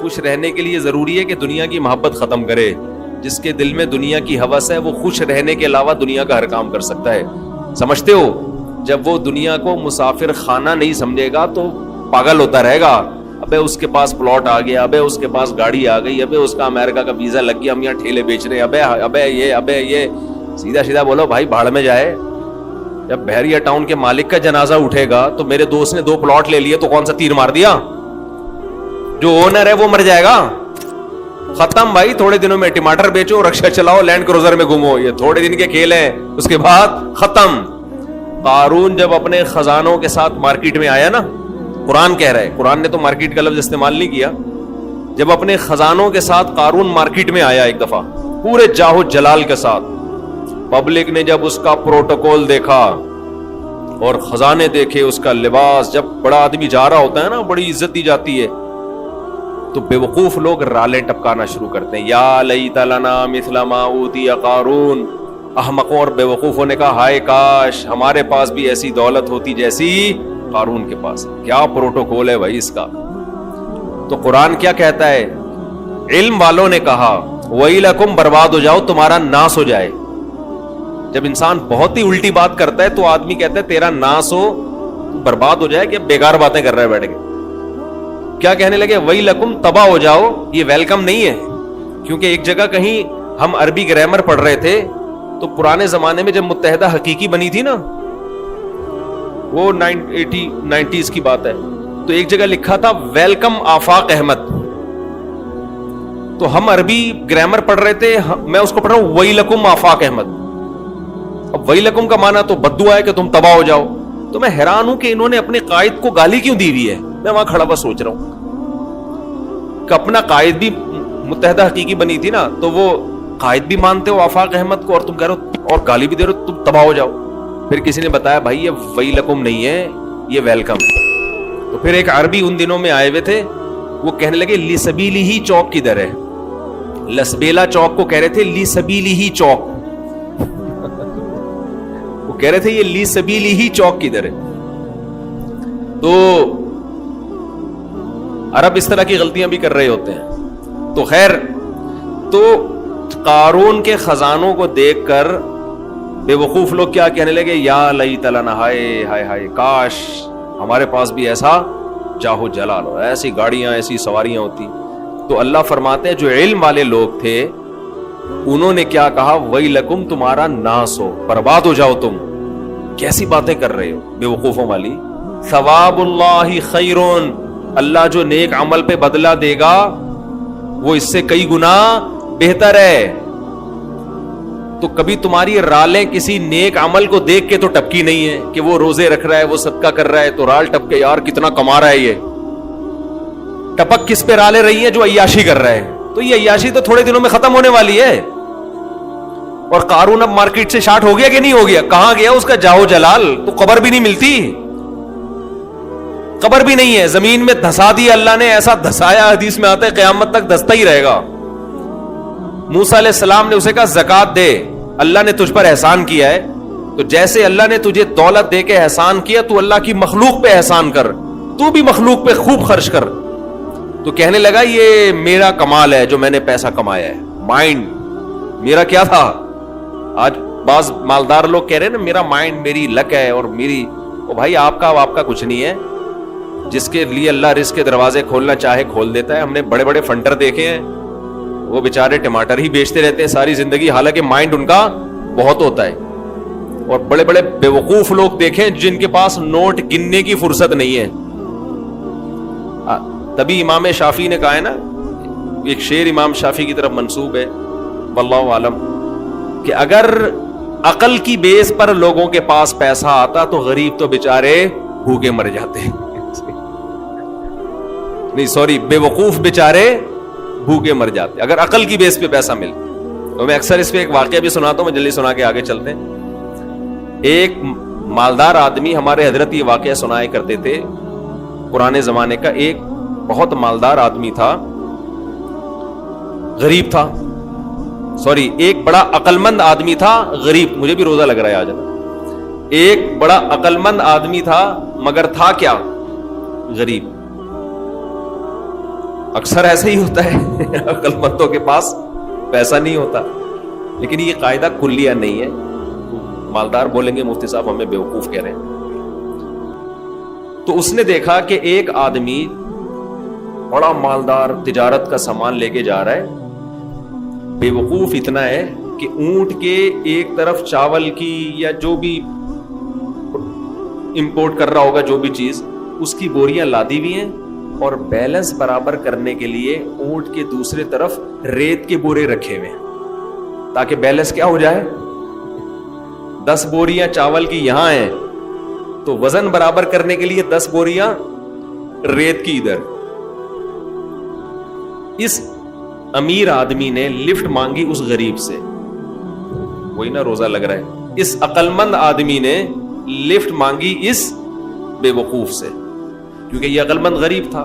خوش رہنے کے لیے ضروری ہے کہ دنیا کی محبت ختم کرے. جس کے دل میں دنیا کی ہوس ہے وہ خوش رہنے کے علاوہ دنیا کا ہر کام کر سکتا ہے. سمجھتے ہو؟ جب وہ دنیا کو مسافر خانہ نہیں سمجھے گا تو پاگل ہوتا رہے گا. ابے اس کے پاس پلاٹ آ گیا, ابے اس کے پاس گاڑی آ گئی, ابے اس کا امریکہ کا ویزا لگ گیا, ہم یہاں ٹھیلے بیچ رہے ہیں, ابے یہ سیدھا سیدھا بولو بھائی بھاڑ میں جائے. جب بحریہ ٹاؤن کے مالک کا جنازہ اٹھے گا تو میرے دوست نے 2 پلاٹ لے لیے تو کون سا تیر مار دیا؟ جو اونر ہے وہ مر جائے گا. ختم بھائی. تھوڑے دنوں میں ٹماٹر بیچو, رکشا چلاؤ, لینڈ کروزر میں گھومو, یہ تھوڑے دن کے کھیل ہیں, اس کے بعد ختم. قارون جب اپنے خزانوں کے ساتھ مارکیٹ میں آیا نا, قرآن کہہ رہا ہے, قرآن نے تو مارکیٹ کا لفظ استعمال نہیں کیا, جب اپنے خزانوں کے ساتھ قارون مارکیٹ میں آیا ایک دفعہ پورے جاہو جلال کے ساتھ, پبلک نے جب اس کا پروٹوکول دیکھا اور خزانے دیکھے, اس کا لباس, جب بڑا آدمی جا رہا ہوتا ہے نا بڑی عزت دی جاتی ہے, تو بے وقوف لوگ رالیں ٹپکانا شروع کرتے ہیں, یا لیت لنا مثل ما اوتی قارون. احمقوں اور بے وقوفوں نے کہا ہائے کاش ہمارے پاس بھی ایسی دولت ہوتی جیسی قارون کے پاس. کیا پروٹوکول ہے بھائی اس کا. تو قرآن کیا کہتا ہے؟ علم والوں نے کہا وَيْلَكُمْ, برباد ہو جاؤ, تمہارا ناس ہو جائے. جب انسان بہت ہی الٹی بات کرتا ہے تو آدمی کہتا ہے تیرا ناس ہو, برباد ہو جائے, کہ بیکار باتیں کر رہا ہے بیٹھ کے. کیا کہنے لگے؟ وَيْلَكُمْ, تباہ ہو جاؤ. یہ ویلکم نہیں ہے, کیونکہ ایک جگہ کہیں ہم عربی گرامر پڑھ رہے تھے تو پرانے زمانے میں جب متحدہ حقیقی بنی تھی نا, وہ 90s کی بات ہے, تو ایک جگہ لکھا تھا ویلکم آفاق احمد. تو ہم عربی گرامر پڑھ رہے تھے, میں اس کو پڑھ رہا ہوں وَيْلَكُمْ آفاق احمد. اب وَيْلَكُمْ کا معنی تو بددعا ہے کہ تم تباہ ہو جاؤ. تو میں حیران ہوں کہ انہوں نے اپنے قائد کو گالی کیوں دی ہوئی ہے. میں وہاں کھڑا ہوا سوچ رہا ہوں کہ اپنا قائد بھی متحدہ حقیقی بنی تھی نا, تو وہ قائد بھی مانتے ہو آفاق احمد کو, اور تم کہہ رہے ہو اور گالی بھی دے رہے ہو تم تباہ ہو جاؤ. پھر کسی نے بتایا بھائی یہ وَيْلَكُمْ نہیں ہے, یہ ویلکم. تو پھر ایک عربی ان دنوں میں آئے ہوئے تھے, وہ کہنے لگے لی سبیلی ہی چوک کدھر ہے. لسبیلا چوک کو کہہ رہے تھے لی سبیلی ہی چوک. وہ کہہ رہے تھے یہ لی سبیلی ہی چوک کدھر ہے. تو عرب اس طرح کی غلطیاں بھی کر رہے ہوتے ہیں. تو خیر, تو قارون کے خزانوں کو دیکھ کر بے وقوف لوگ کیا کہنے لگے؟ یا لیت لنا, ہائے ہائے ہائے کاش ہمارے پاس بھی ایسا جاہو جلال ہو, ایسی گاڑیاں, ایسی سواریاں ہوتی. تو اللہ فرماتے ہیں جو علم والے لوگ تھے انہوں نے کیا کہا؟ وَيْلَكُمْ, تمہارا ناس ہو, برباد ہو جاؤ تم. کیسی باتیں کر رہے ہو بے وقوفوں والی. ثواب اللہ خیرون, اللہ جو نیک عمل پہ بدلہ دے گا وہ اس سے کئی گنا بہتر ہے. تو کبھی تمہاری رالیں کسی نیک عمل کو دیکھ کے تو ٹپکی نہیں ہے کہ وہ روزے رکھ رہا ہے, وہ صدقہ کر رہا ہے, تو رال ٹپ کے یار کتنا کما رہا ہے. یہ ٹپک کس پہ رالیں رہی ہیں؟ جو عیاشی کر رہا ہے. تو یہ عیاشی تو تھوڑے دنوں میں ختم ہونے والی ہے. اور قارون اب مارکیٹ سے شارٹ ہو گیا کہ نہیں ہو گیا؟ کہاں گیا اس کا جاہو جلال؟ تو قبر بھی نہیں ملتی, قبر بھی نہیں ہے, زمین میں دھسا دیا اللہ نے, ایسا دھسایا حدیث میں آتا ہے قیامت تک دھستا ہی رہے گا. موسیٰ علیہ السلام نے اسے کہا زکات دے, اللہ نے تجھ پر احسان کیا ہے, تو جیسے اللہ نے تجھے دولت دے کے احسان کیا تو اللہ کی مخلوق پہ احسان کر, تو بھی مخلوق پہ خوب خرچ کر. تو کہنے لگا یہ میرا کمال ہے جو میں نے پیسہ کمایا ہے, مائنڈ میرا کیا تھا. آج بعض مالدار لوگ کہہ رہے ہیں نا میرا مائنڈ, میری لک ہے اور میری, او بھائی آپ کا کچھ نہیں ہے. جس کے لیے اللہ رزق کے دروازے کھولنا چاہے کھول دیتا ہے. ہم نے بڑے بڑے فنڈر دیکھے ہیں, وہ بیچارے ٹماٹر ہی بیچتے رہتے ہیں ساری زندگی, حالانکہ مائنڈ ان کا بہت ہوتا ہے. اور بڑے بڑے بے وقوف لوگ دیکھیں جن کے پاس نوٹ گننے کی فرصت نہیں ہے. تبھی امام شافعی نے کہا ہے نا, ایک شعر امام شافعی کی طرف منسوب ہے واللہ عالم, کہ اگر عقل کی بیس پر لوگوں کے پاس پیسہ آتا تو غریب تو بیچارے بھوکے مر جاتے. نہیں سوری, بے وقوف بیچارے بھوکے مر جاتے اگر عقل کی بیس پہ پیسہ ملتا. تو میں اکثر اس پہ ایک واقعہ بھی سناتا ہوں, میں جلدی سنا کے آگے چلتے ہیں. ایک مالدار آدمی, ہمارے حضرت یہ واقعہ سنائے کرتے تھے پرانے زمانے کا. ایک بہت مالدار آدمی تھا, غریب تھا, سوری ایک بڑا عقل مند آدمی تھا, غریب. مجھے بھی روزہ لگ رہا ہے آج. ایک بڑا عقل مند آدمی تھا مگر تھا کیا؟ غریب. اکثر ایسا ہی ہوتا ہے عقل مندوں کے پاس پیسہ نہیں ہوتا. لیکن یہ قاعدہ کلیہ نہیں ہے. مالدار بولیں گے مفتی صاحب ہمیں بیوقوف کہہ رہے ہیں. تو اس نے دیکھا کہ ایک آدمی بڑا مالدار تجارت کا سامان لے کے جا رہا ہے, بیوقوف اتنا ہے کہ اونٹ کے ایک طرف چاول کی یا جو بھی امپورٹ کر رہا ہوگا جو بھی چیز, اس کی بوریاں لادی ہوئی ہیں, اور بیلنس برابر کرنے کے لیے اونٹ کے دوسرے طرف ریت کے بورے رکھے ہوئے ہیں تاکہ بیلنس کیا ہو جائے. 10 بوریاں چاول کی یہاں ہیں تو وزن برابر کرنے کے لیے 10 بوریاں ریت کی ادھر. اس امیر آدمی نے لفٹ مانگی اس غریب سے, وہی نا روزہ لگ رہا ہے. اس عقل مند آدمی نے لفٹ مانگی اس بے وقوف سے, کیونکہ یہ عقل مند غریب تھا.